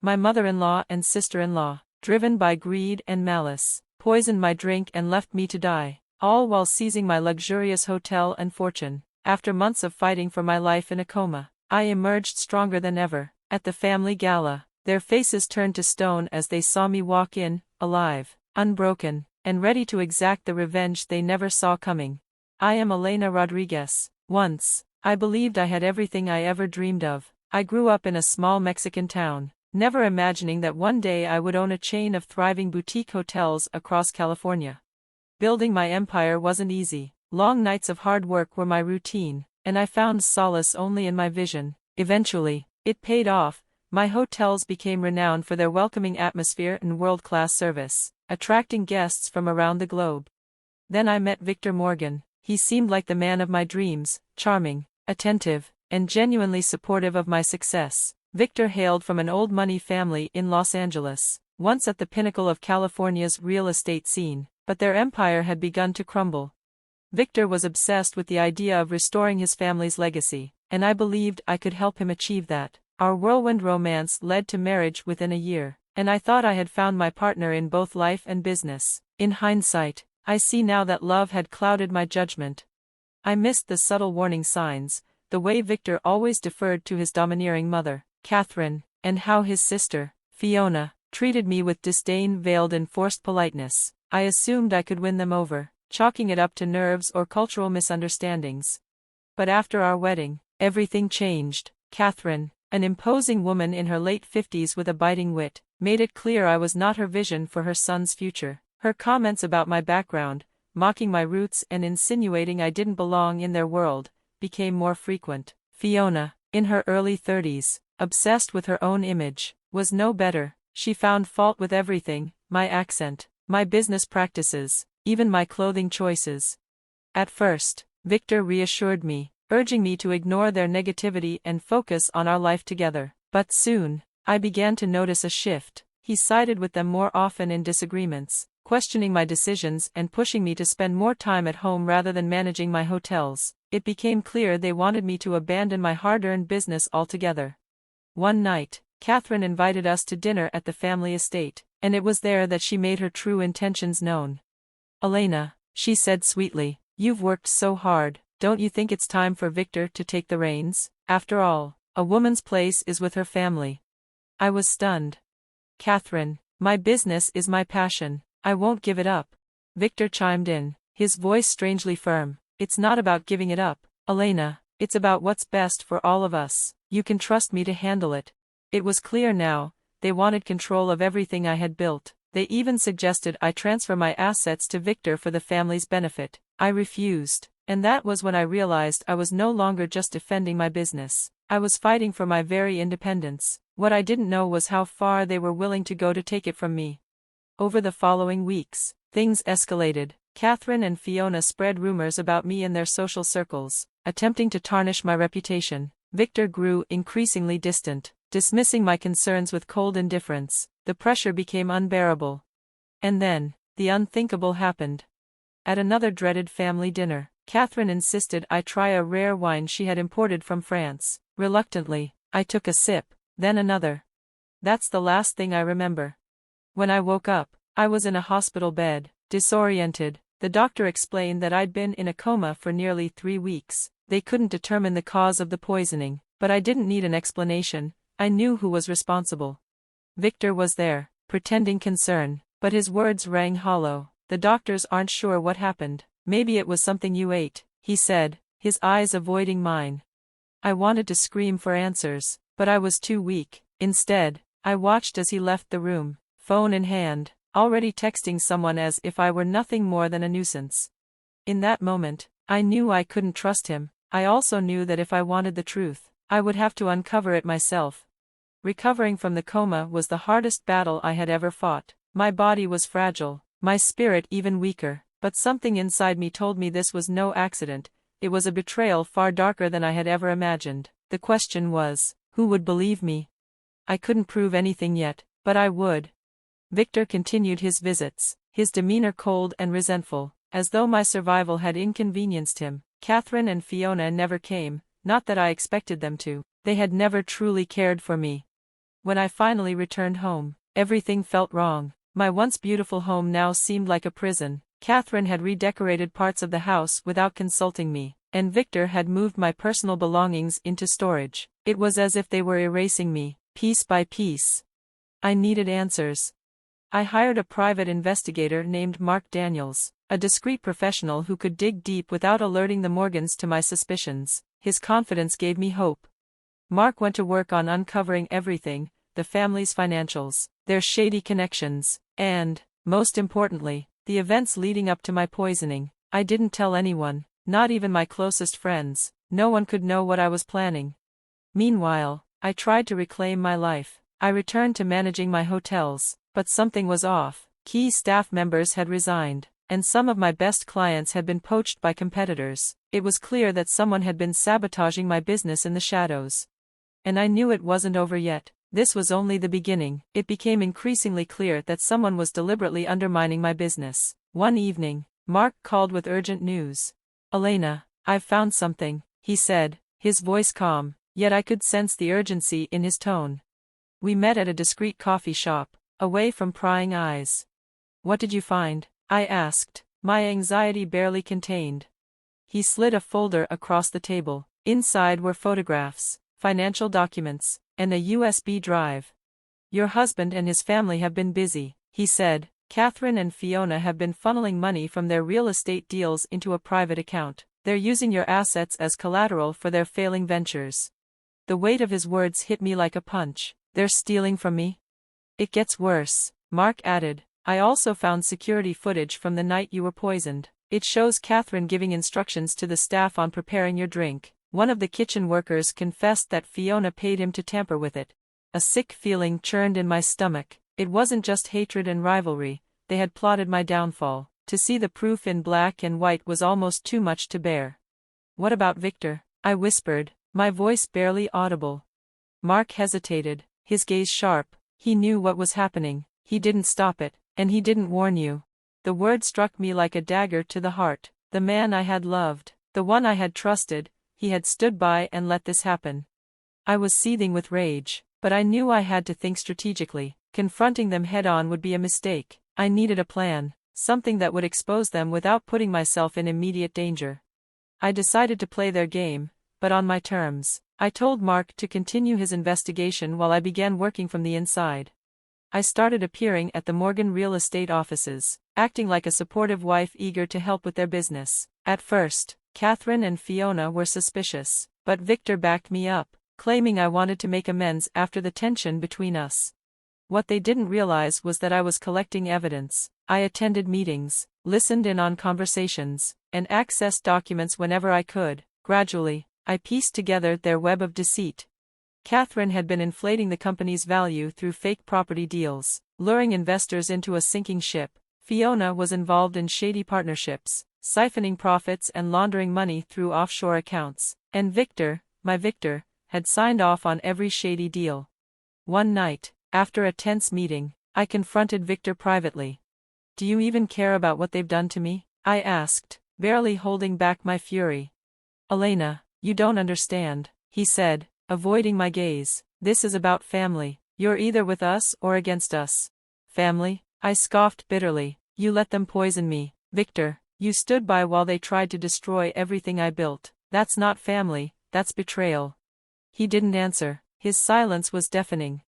My mother-in-law and sister-in-law, driven by greed and malice, poisoned my drink and left me to die, all while seizing my luxurious hotel and fortune. After months of fighting for my life in a coma, I emerged stronger than ever. At the family gala, their faces turned to stone as they saw me walk in, alive, unbroken, and ready to exact the revenge they never saw coming. I am Elena Rodriguez. Once, I believed I had everything I ever dreamed of. I grew up in a small Mexican town, never imagining that one day I would own a chain of thriving boutique hotels across California. Building my empire wasn't easy. Long nights of hard work were my routine, and I found solace only in my vision. Eventually, it paid off. My hotels became renowned for their welcoming atmosphere and world-class service, attracting guests from around the globe. Then I met Victor Morgan. He seemed like the man of my dreams, charming, attentive, and genuinely supportive of my success. Victor hailed from an old money family in Los Angeles, once at the pinnacle of California's real estate scene, but their empire had begun to crumble. Victor was obsessed with the idea of restoring his family's legacy, and I believed I could help him achieve that. Our whirlwind romance led to marriage within a year, and I thought I had found my partner in both life and business. In hindsight, I see now that love had clouded my judgment. I missed the subtle warning signs, the way Victor always deferred to his domineering mother, Catherine, and how his sister, Fiona, treated me with disdain veiled in forced politeness. I assumed I could win them over, chalking it up to nerves or cultural misunderstandings. But after our wedding, everything changed. Catherine, an imposing woman in her late 50s with a biting wit, made it clear I was not her vision for her son's future. Her comments about my background, mocking my roots and insinuating I didn't belong in their world, became more frequent. Fiona, in her early 30s, obsessed with her own image, was no better. She found fault with everything, my accent, my business practices, even my clothing choices. At first, Victor reassured me, urging me to ignore their negativity and focus on our life together. But soon, I began to notice a shift. He sided with them more often in disagreements, questioning my decisions and pushing me to spend more time at home rather than managing my hotels. It became clear they wanted me to abandon my hard-earned business altogether. One night, Catherine invited us to dinner at the family estate, and it was there that she made her true intentions known. "Elena," she said sweetly, "you've worked so hard, don't you think it's time for Victor to take the reins? After all, a woman's place is with her family." I was stunned. "Catherine, my business is my passion, I won't give it up," Victor chimed in, his voice strangely firm. "It's not about giving it up, Elena, it's about what's best for all of us. You can trust me to handle it." It was clear now, they wanted control of everything I had built. They even suggested I transfer my assets to Victor for the family's benefit. I refused, and that was when I realized I was no longer just defending my business. I was fighting for my very independence. What I didn't know was how far they were willing to go to take it from me. Over the following weeks, things escalated. Catherine and Fiona spread rumors about me in their social circles, attempting to tarnish my reputation. Victor grew increasingly distant, dismissing my concerns with cold indifference. The pressure became unbearable. And then, the unthinkable happened. At another dreaded family dinner, Catherine insisted I try a rare wine she had imported from France. Reluctantly, I took a sip, then another. That's the last thing I remember. When I woke up, I was in a hospital bed, disoriented. The doctor explained that I'd been in a coma for nearly 3 weeks. They couldn't determine the cause of the poisoning, but I didn't need an explanation. I knew who was responsible. Victor was there, pretending concern, but his words rang hollow. "The doctors aren't sure what happened. Maybe it was something you ate," he said, his eyes avoiding mine. I wanted to scream for answers, but I was too weak. Instead, I watched as he left the room, phone in hand, already texting someone as if I were nothing more than a nuisance. In that moment, I knew I couldn't trust him. I also knew that if I wanted the truth, I would have to uncover it myself. Recovering from the coma was the hardest battle I had ever fought. My body was fragile, my spirit even weaker, but something inside me told me this was no accident. It was a betrayal far darker than I had ever imagined. The question was, who would believe me? I couldn't prove anything yet, but I would. Victor continued his visits, his demeanor cold and resentful, as though my survival had inconvenienced him. Catherine and Fiona never came, not that I expected them to. They had never truly cared for me. When I finally returned home, everything felt wrong. My once beautiful home now seemed like a prison. Catherine had redecorated parts of the house without consulting me, and Victor had moved my personal belongings into storage. It was as if they were erasing me, piece by piece. I needed answers. I hired a private investigator named Mark Daniels, a discreet professional who could dig deep without alerting the Morgans to my suspicions. His confidence gave me hope. Mark went to work on uncovering everything: the family's financials, their shady connections, and, most importantly, the events leading up to my poisoning. I didn't tell anyone, not even my closest friends. No one could know what I was planning. Meanwhile, I tried to reclaim my life. I returned to managing my hotels, but something was off. Key staff members had resigned, and some of my best clients had been poached by competitors. It was clear that someone had been sabotaging my business in the shadows. And I knew it wasn't over yet. This was only the beginning. It became increasingly clear that someone was deliberately undermining my business. One evening, Mark called with urgent news. "Elena, I've found something," he said, his voice calm, yet I could sense the urgency in his tone. We met at a discreet coffee shop, away from prying eyes. "What did you find?" I asked, my anxiety barely contained. He slid a folder across the table. Inside were photographs, financial documents, and a USB drive. "Your husband and his family have been busy," he said. "Catherine and Fiona have been funneling money from their real estate deals into a private account. They're using your assets as collateral for their failing ventures." The weight of his words hit me like a punch. "They're stealing from me?" "It gets worse," Mark added. "I also found security footage from the night you were poisoned. It shows Catherine giving instructions to the staff on preparing your drink. One of the kitchen workers confessed that Fiona paid him to tamper with it." A sick feeling churned in my stomach. It wasn't just hatred and rivalry, they had plotted my downfall. To see the proof in black and white was almost too much to bear. "What about Victor?" I whispered, my voice barely audible. Mark hesitated, his gaze sharp. "He knew what was happening. He didn't stop it, and he didn't warn you." The word struck me like a dagger to the heart. The man I had loved, the one I had trusted, he had stood by and let this happen. I was seething with rage, but I knew I had to think strategically. Confronting them head-on would be a mistake. I needed a plan, something that would expose them without putting myself in immediate danger. I decided to play their game, but on my terms. I told Mark to continue his investigation while I began working from the inside. I started appearing at the Morgan real estate offices, acting like a supportive wife eager to help with their business. At first, Catherine and Fiona were suspicious, but Victor backed me up, claiming I wanted to make amends after the tension between us. What they didn't realize was that I was collecting evidence. I attended meetings, listened in on conversations, and accessed documents whenever I could. Gradually, I pieced together their web of deceit. Catherine had been inflating the company's value through fake property deals, luring investors into a sinking ship. Fiona was involved in shady partnerships, siphoning profits and laundering money through offshore accounts. And Victor, my Victor, had signed off on every shady deal. One night, after a tense meeting, I confronted Victor privately. "Do you even care about what they've done to me?" I asked, barely holding back my fury. "Elena, you don't understand," he said, avoiding my gaze. "This is about family. You're either with us or against us." "Family?" I scoffed bitterly. "You let them poison me, Victor. You stood by while they tried to destroy everything I built. That's not family, that's betrayal." He didn't answer. His silence was deafening.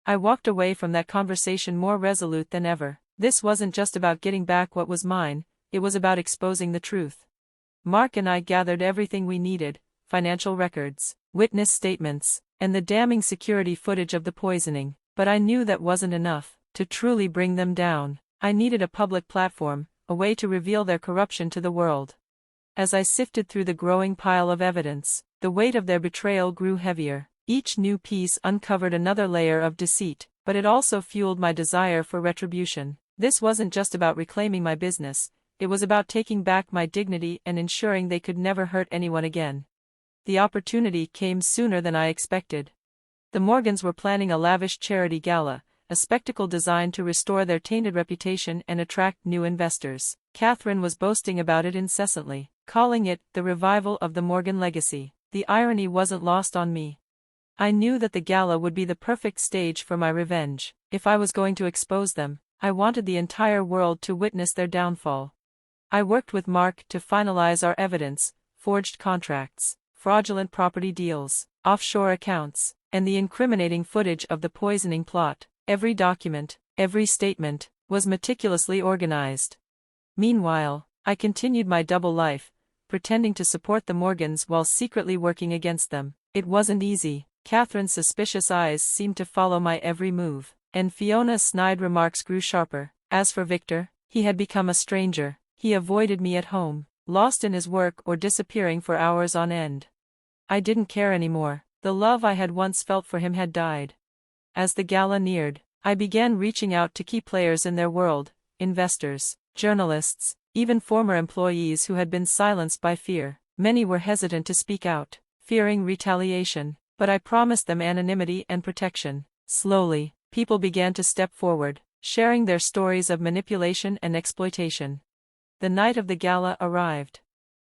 I walked away from that conversation more resolute than ever. This wasn't just about getting back what was mine, it was about exposing the truth. Mark and I gathered everything we needed: financial records, witness statements, and the damning security footage of the poisoning. But I knew that wasn't enough. To truly bring them down, I needed a public platform, a way to reveal their corruption to the world. As I sifted through the growing pile of evidence, the weight of their betrayal grew heavier. Each new piece uncovered another layer of deceit, but it also fueled my desire for retribution. This wasn't just about reclaiming my business, it was about taking back my dignity and ensuring they could never hurt anyone again. The opportunity came sooner than I expected. The Morgans were planning a lavish charity gala, a spectacle designed to restore their tainted reputation and attract new investors. Catherine was boasting about it incessantly, calling it the revival of the Morgan legacy. The irony wasn't lost on me. I knew that the gala would be the perfect stage for my revenge. If I was going to expose them, I wanted the entire world to witness their downfall. I worked with Mark to finalize our evidence, forged contracts, fraudulent property deals, offshore accounts, and the incriminating footage of the poisoning plot. Every document, every statement, was meticulously organized. Meanwhile, I continued my double life, pretending to support the Morgans while secretly working against them. It wasn't easy. Catherine's suspicious eyes seemed to follow my every move, and Fiona's snide remarks grew sharper. As for Victor, he had become a stranger. He avoided me at home, lost in his work or disappearing for hours on end. I didn't care anymore. The love I had once felt for him had died. As the gala neared, I began reaching out to key players in their world, investors, journalists, even former employees who had been silenced by fear. Many were hesitant to speak out, fearing retaliation, but I promised them anonymity and protection. Slowly, people began to step forward, sharing their stories of manipulation and exploitation. The night of the gala arrived.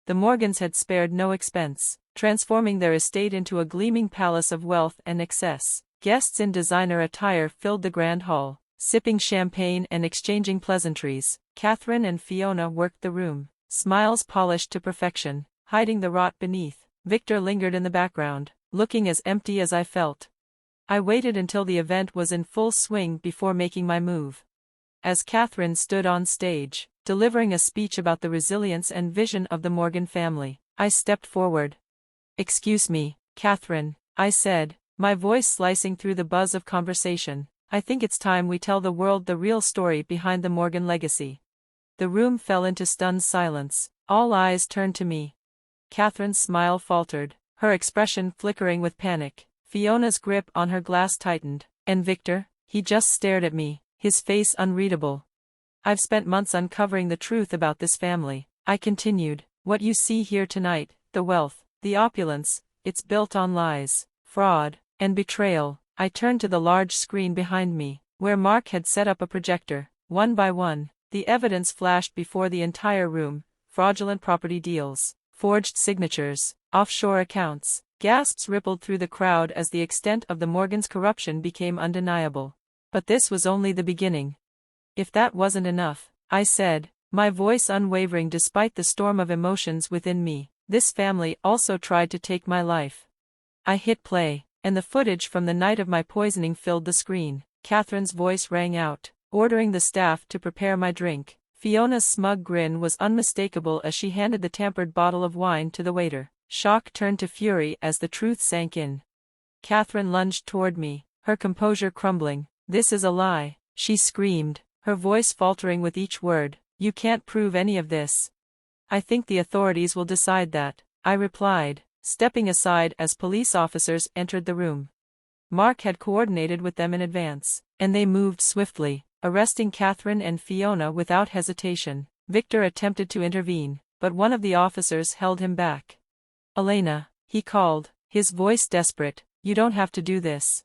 The Morgans had spared no expense, transforming their estate into a gleaming palace of wealth and excess. Guests in designer attire filled the grand hall, sipping champagne and exchanging pleasantries. Catherine and Fiona worked the room, smiles polished to perfection, hiding the rot beneath. Victor lingered in the background, looking as empty as I felt. I waited until the event was in full swing before making my move. As Catherine stood on stage, delivering a speech about the resilience and vision of the Morgan family, I stepped forward. "Excuse me, Catherine," I said, my voice slicing through the buzz of conversation. "I think it's time we tell the world the real story behind the Morgan legacy." The room fell into stunned silence. All eyes turned to me. Catherine's smile faltered, her expression flickering with panic. Fiona's grip on her glass tightened, and Victor, he just stared at me, his face unreadable. "I've spent months uncovering the truth about this family," I continued. "What you see here tonight, the wealth, the opulence, it's built on lies, fraud, and betrayal." I turned to the large screen behind me, where Mark had set up a projector. One by one, the evidence flashed before the entire room: fraudulent property deals, forged signatures, offshore accounts. Gasps rippled through the crowd as the extent of the Morgans' corruption became undeniable. But this was only the beginning. "If that wasn't enough," I said, my voice unwavering despite the storm of emotions within me, "this family also tried to take my life." I hit play, and the footage from the night of my poisoning filled the screen. Catherine's voice rang out, ordering the staff to prepare my drink. Fiona's smug grin was unmistakable as she handed the tampered bottle of wine to the waiter. Shock turned to fury as the truth sank in. Catherine lunged toward me, her composure crumbling. "This is a lie," she screamed, her voice faltering with each word. "You can't prove any of this." "I think the authorities will decide that," I replied, stepping aside as police officers entered the room. Mark had coordinated with them in advance, and they moved swiftly, arresting Catherine and Fiona without hesitation. Victor attempted to intervene, but one of the officers held him back. "Elena," he called, his voice desperate, "you don't have to do this."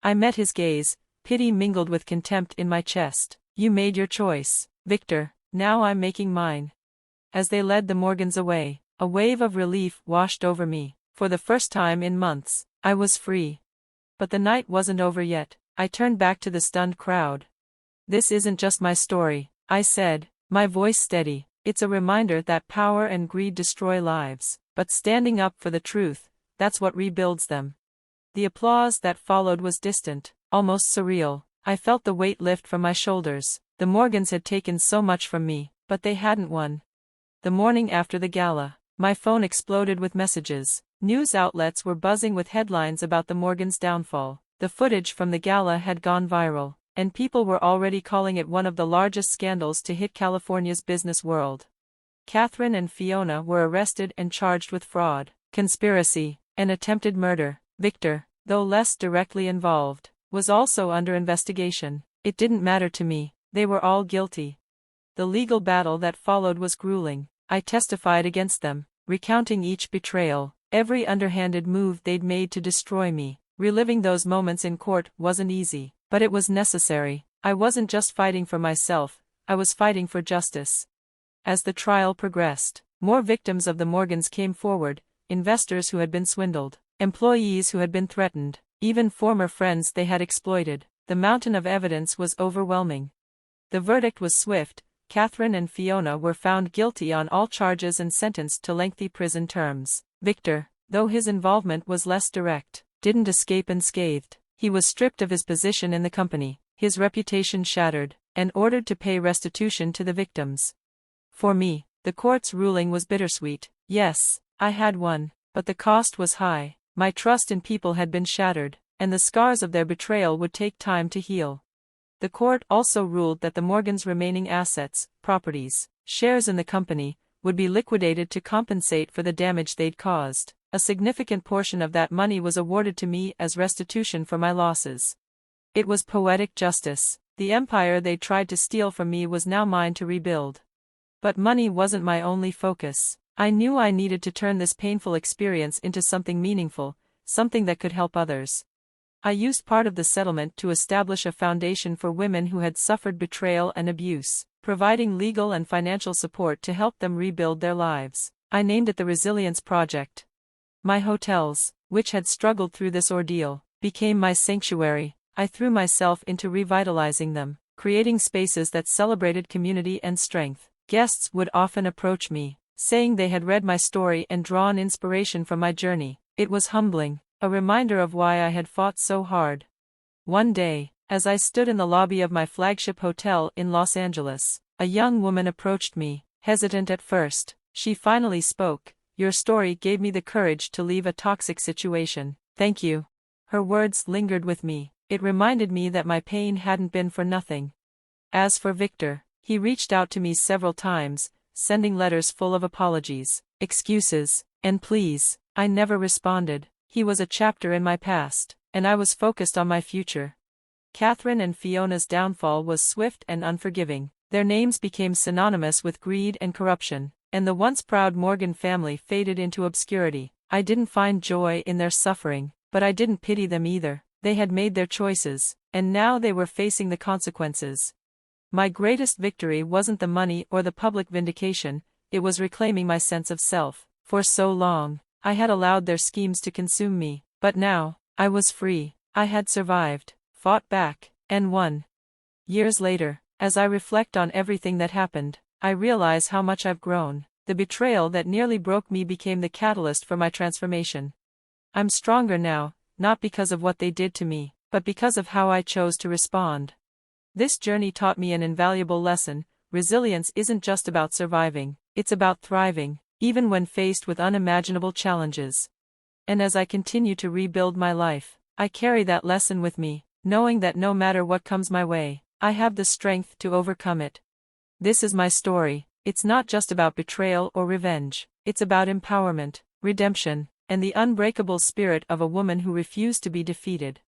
I met his gaze, pity mingled with contempt in my chest. "You made your choice, Victor, now I'm making mine." As they led the Morgans away, a wave of relief washed over me. For the first time in months, I was free. But the night wasn't over yet. I turned back to the stunned crowd. "This isn't just my story," I said, my voice steady. "It's a reminder that power and greed destroy lives, but standing up for the truth, that's what rebuilds them." The applause that followed was distant, almost surreal. I felt the weight lift from my shoulders. The Morgans had taken so much from me, but they hadn't won. The morning after the gala, my phone exploded with messages. News outlets were buzzing with headlines about the Morgans' downfall. The footage from the gala had gone viral, and people were already calling it one of the largest scandals to hit California's business world. Catherine and Fiona were arrested and charged with fraud, conspiracy, and attempted murder. Victor, though less directly involved, was also under investigation. It didn't matter to me, they were all guilty. The legal battle that followed was grueling. I testified against them, recounting each betrayal, every underhanded move they'd made to destroy me. Reliving those moments in court wasn't easy, but it was necessary. I wasn't just fighting for myself, I was fighting for justice. As the trial progressed, more victims of the Morgans came forward, investors who had been swindled, employees who had been threatened, even former friends they had exploited. The mountain of evidence was overwhelming. The verdict was swift. Catherine and Fiona were found guilty on all charges and sentenced to lengthy prison terms. Victor, though his involvement was less direct, didn't escape unscathed. He was stripped of his position in the company, his reputation shattered, and ordered to pay restitution to the victims. For me, the court's ruling was bittersweet. Yes, I had won, but the cost was high. My trust in people had been shattered, and the scars of their betrayal would take time to heal. The court also ruled that the Morgans' remaining assets, properties, shares in the company, would be liquidated to compensate for the damage they'd caused. A significant portion of that money was awarded to me as restitution for my losses. It was poetic justice. The empire they'd tried to steal from me was now mine to rebuild. But money wasn't my only focus. I knew I needed to turn this painful experience into something meaningful, something that could help others. I used part of the settlement to establish a foundation for women who had suffered betrayal and abuse, providing legal and financial support to help them rebuild their lives. I named it the Resilience Project. My hotels, which had struggled through this ordeal, became my sanctuary. I threw myself into revitalizing them, creating spaces that celebrated community and strength. Guests would often approach me, saying they had read my story and drawn inspiration from my journey. It was humbling, a reminder of why I had fought so hard. One day, as I stood in the lobby of my flagship hotel in Los Angeles, a young woman approached me, hesitant at first. She finally spoke. "Your story gave me the courage to leave a toxic situation. Thank you." Her words lingered with me. It reminded me that my pain hadn't been for nothing. As for Victor, he reached out to me several times, sending letters full of apologies, excuses, and pleas. I never responded. He was a chapter in my past, and I was focused on my future. Catherine and Fiona's downfall was swift and unforgiving. Their names became synonymous with greed and corruption, and the once proud Morgan family faded into obscurity. I didn't find joy in their suffering, but I didn't pity them either. They had made their choices, and now they were facing the consequences. My greatest victory wasn't the money or the public vindication, it was reclaiming my sense of self. For so long, I had allowed their schemes to consume me, but now, I was free. I had survived, fought back, and won. Years later, as I reflect on everything that happened, I realize how much I've grown. The betrayal that nearly broke me became the catalyst for my transformation. I'm stronger now, not because of what they did to me, but because of how I chose to respond. This journey taught me an invaluable lesson. Resilience isn't just about surviving, it's about thriving, even when faced with unimaginable challenges. And as I continue to rebuild my life, I carry that lesson with me, knowing that no matter what comes my way, I have the strength to overcome it. This is my story. It's not just about betrayal or revenge, it's about empowerment, redemption, and the unbreakable spirit of a woman who refused to be defeated.